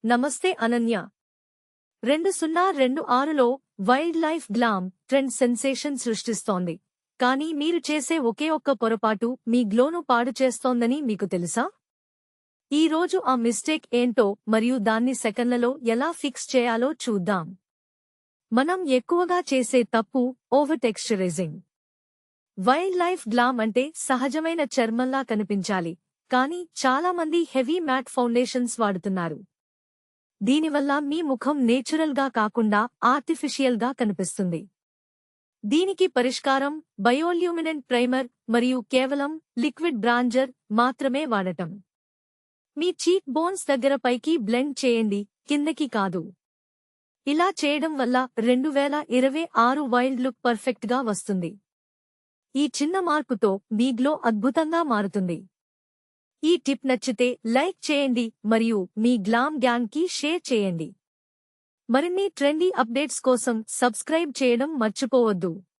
నమస్తే అనన్య. 2026లో wildlife glam trend sensation సృష్టిస్తోంది. కానీ మీరు చేసే ఒకే ఒక్క పొరపాటు మీ గ్లోను పాడు చేస్తోందని మీకు తెలుసా? ఈ రోజు ఆ మిస్టేక్ ఏంటో మరియు దాన్ని సెకన్లలో ఎలా ఫిక్స్ చేయాలో చూద్దాం. మనం ఎక్కువగా చేసే తప్పు ఓవర్ టెక్స్చరైజింగ్. వైల్డ్ లైఫ్ గ్లామ్ అంటే సహజమైన చర్మంలా కనిపించాలి, కానీ చాలామంది హెవీ మ్యాట్ ఫౌండేషన్స్ వాడుతున్నారు. దీనివల్ల మీ ముఖం నేచురల్గా కాకుండా ఆర్టిఫిషియల్గా కనిపిస్తుంది. దీనికి పరిష్కారం బయోల్యూమినెంట్ ప్రైమర్ మరియు కేవలం లిక్విడ్ బ్రాంజర్ మాత్రమే వాడటం. మీ చీక్ బోన్స్ దగ్గర పైకి బ్లెండ్ చేయండి, కిందకి కాదు. ఇలా చేయడం వల్ల 2026 వైల్డ్ లుక్ పర్ఫెక్ట్గా వస్తుంది. ఈ చిన్న మార్పుతో మీ గ్లో అద్భుతంగా మారుతుంది. ఈ టిప్ నచ్చితే లైక్ చేయండి మరియు మీ గ్లామ్ గ్యాంగ్ కి షేర్ చేయండి. మరిన్ని ట్రెండీ అప్డేట్స్ కోసం సబ్స్క్రైబ్ చేయడం మర్చిపోవద్దు.